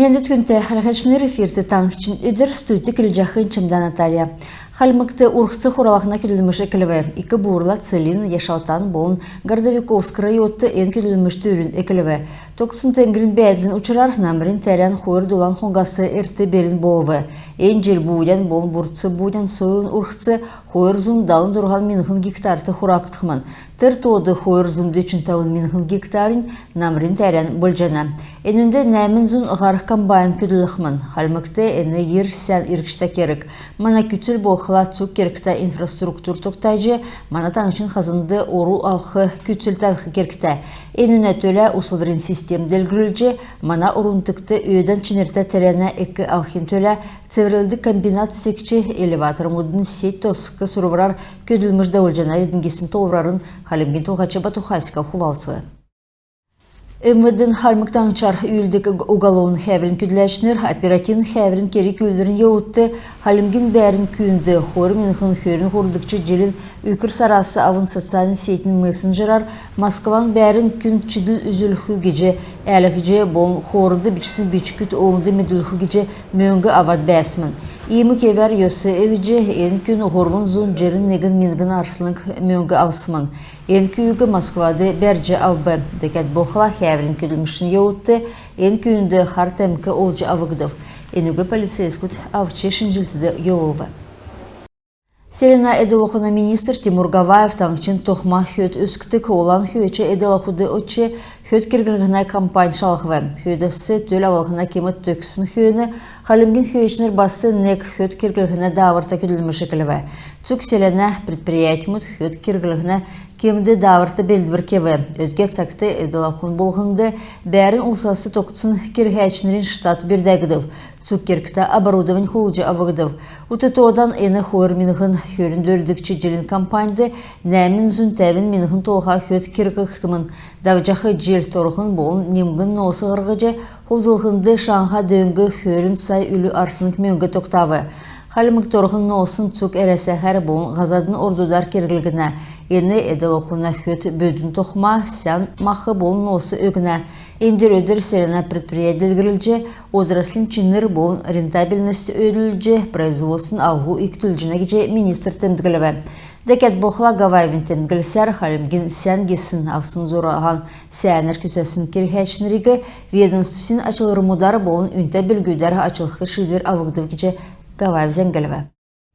Мен күнте харахачныр эфирты таңчын үдір студия кілжақын чымда Наталья. Хальмыкты урхцы хуралахна күлілміш экіліве. Икі бурла целин яшалтан болын Гордовиковск райотты ен күлілміш түрін экіліве. Токсын тенгрин бәділін учырар намрин тәрен хойыр дулан хонгасы эрті берін болывы. Ен жел буден болын бурцы буден сойын урхцы хойыр зумдалын дұрған минхын гектарты хурактықмын. Тыр тоды хойыр зумды үшін тауын минхын гектарын намрин тәрен болжана. Енінде нәмін зун ғарық комбайн күділіқмін. Хальмыкты әні ер сән иркішта керік. Мана күтіл болқыла цук керікті инфраструктур тоқтайжы, мана таңшын қазынды ору ауқы күтіл тавқы керікті. Еніне төлі ұсылбірін систем делгірілжі, мана ұрынтықты өйден чынерті тәрәні әкі ауқын төлі цеврелді комбинат секчі элеватор мұдын сет тосқы сұрывырар көділміжді олжана едінгесін толырарын халімген толғачы батухайска хувалцығы. МВД Хальмыктан чар үйілдік уголовын хәвірін күділәшінер, оперативн хәвірін керек үйлерін еуітті, халімген бәрін күйінді, хор менхін хөрін хордықчы желін үкір сарасы авын социалын сетінің мессенджерар, Москван бәрін күн чиділ үзіліху геже, әлік же болын хорды бичсін бичкүт олынды меділіху геже мөңгі авад бәсмін. Иймі кевер йосы әвіже ен күн ғормын зун жерін негін менгін арсылың мөңгі авсымын. Ен күйігі Москвады бәржі авбы, декет боқыла хәвірін күділмішін еуітті, ен күйінді қар тәмкі олжы авығдыв. Енугі полицейскут авчы шынжылтыды еуылбы. Селена эділіғына министр Тимур Гаваев таңчын тоқма хөт өскітік олан хөтші эділіғуды өтші хөт кергілгіна кампань шалғывы. Хөдісі төл авалғына кемет төксін хүйіні, қалымген хөтшінер басы нек хөт кергілгіна давырта күділміші кіліві. Цук селена предприятимут хөт кергілгіна кемді давырты белдвіркеві. Өтке цақты эділіғын болғынды бәрін ұлсасы тоқтсын кергәчінерін штат бердәгідів. Цук керкіта оборудован хулжы авығдив. Утытодан ені хойыр минығын хөрін дөрдікчі желін компаньды нәмін зүн тәвін минығын толға хөт кергіқтімін. Давжақы жел торғын болын немгін носы ғырғыжы хулдылғынды шаңға дөңгі хөрін сай үлі арсының мөңгі тоқтавы. Халымық торғын носын цук әрәсәхәр болын ғазадын ордудар кергілгіна. Ені әділ оқуна хөт бөдің тоқма, сән мақы болын носы өгіна. Эндер өдір селена предприятелгірілже, одраслин чиннер болын рентабельности өділже, производствын ауғу иктүлжіне кеже министр тәмдігілі. Декет боқыла Гавайвин тәмдігілсер, халімген сән кесін авсын зораған сәнір күсәсін керхәчінірігі, ведомствсин ачылырмудар болын үнті білгүйдер ачылықы шүдер авығдыл кеже Гавайв зәңгілі.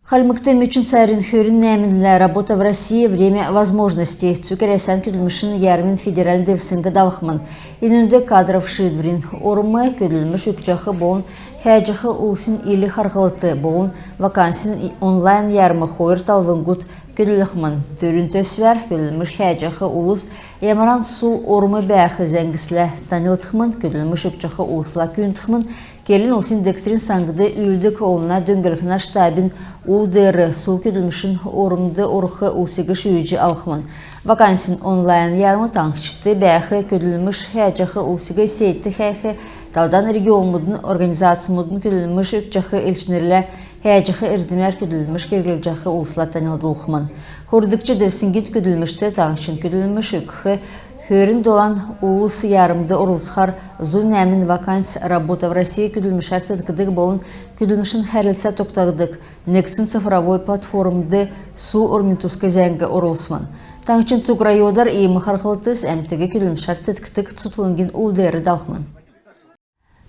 Хальмыкты мөчін сайрын хөрін нәмінлі работа в России время возможностей. Цукересен күділмішін ярмин федераль девсінгі давықмын. Енімді кадров шидврин орымы көділміш өкчақы болын хәжіқы ұлсын елі қарғылыты болын вакансин онлайн ярмы хойыр талвынгут көділіқмын. Төрін төсвер көділміш хәжіқы ұлыс емаран сул орымы бәқі зәңгісілі танылытықмын көділміш өкчақы ұлысыла күйінтықмын. Келін олсын дектрин саңғыды үйілдік олына дөңгіліқіна штабин ұлдыры сул көділмішін орымды орықы ұлсығы шүйіжі ауқымын. Вакансин онлайн ярмы таңқышты бәқі көділміш хәжіқы ұлсығы сейтті хәқі талдан регион мұдын организация мұдын көділміш өкчақы елшінерлі хәжіқы үрдімер көділміш кергіл жақы ұлсыла танылды ұлқымын. Хордықчы дөсінгет көділмішті таңқышын көділміш өкқы хөрін долан улыс ярымды орылсқар зун әмін ваканс работа в России күділмішар сәдкідік болын күділмішін хәрілсә тоқтағыдық. Нексін цифровой платформды су орментусқа зәңгі орылсман. Таңчын цуграйодар емі қарқылытыз әмтігі күділмішар сәдкідік цутылынген ұлдері дауқман.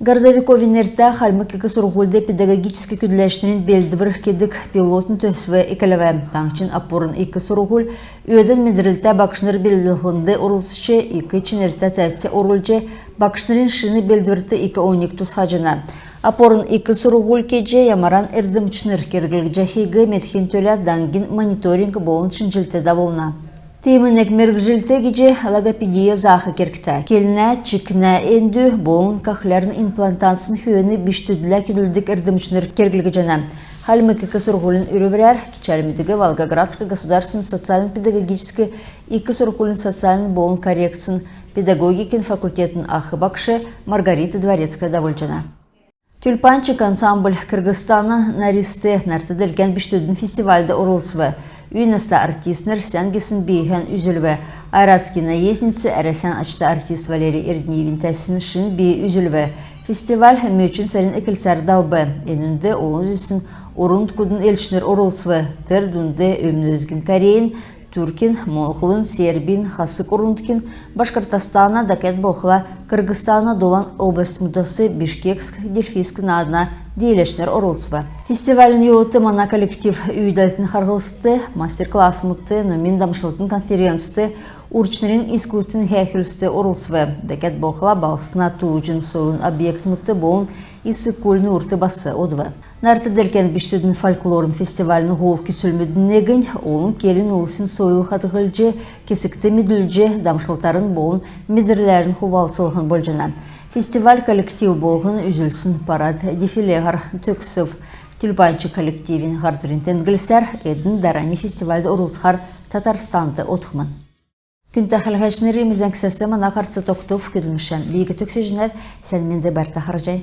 Гордовиковин әрті Хальмык сұрғылды педагогический күділәшінің белдівір кедік пилотын төсві екіліві. Таңчын апорын сұрғыл өйдің медірілті бақшыныр белділігінді орылсычы чинерті тәтсі орылжы бақшынырын шыны белдівірті 12 тұсхажына. Апорын сұрғыл кеже ямаран әрдімчінір кергілік жәхегі метхен төлі даңгин мониторинг болын шынжілті даволна. Темінек мергжилті кеже логопедия зақы керкті. Келіне, чікіне әнді болын қақларын имплантансын хүйені біштүділі күділдік әрдімчінір кергілігі жана. Хальмык сұрғылын үрібірер, кечәлімдігі Волгоградскі государственный социально-педагогический сұрғылын социальный болын коррекцин педагогикин факультетін ақы бақшы Маргарита Дворецкая давылжана. Тюльпанчик ансамбль Кыргызстана наристы нартыдылген біштүдін фестивальді орылсывы. Үйністі артистнер сәнгесін бейхен үзілві. Айратский наездницы әрәсен ачты артист Валерий Эрдниевин тәсін шын бей үзілві. Фестиваль мөчін сәрін экілцар дауба. Енінде олын зүсін орын күдін елшінер орылсывы. Тердунде өмнөзгін Кореин, Түркин, Монғылын, Сербин, Хасык орындкин, Башкортостана, Дакет Бохла, Кыргызстана, Долан область мудасы, Бишкекск, Дельфийск надына дейлешнер орылсывы. Фестивалін еуыты мана коллектив үйдәлтін қарғылысты, мастер-класс мұтты, номин дамшылытын конференцты, урчнерин искусствен хәхілісті орылсывы. Дакет Бохла балсына туыжын сойлын объект мұтты болын исі көліні ұрты басы одвы. Нәрті дәркен біштудің фольклорын фестивалінің ғол күтсілмедінегін, олың келін олысын сойыл қатығылжы, кесікті меділжі, дамшылтарын болын медірлерін хувалсылығын болжына. Фестиваль коллектив болғын үзілсін парад дефилеғар төксів. Тюльпанчы коллективін ғардырын тәнгілсәр, әдің дарани фестивальді ұрылсқар Татарстанды отқымын. Күнтәхіл ғәшінері мезен кісесі мана қарцы тоқтув күділмішен. Бейгі төксі жінәп, сәлменді бәрті қаржай.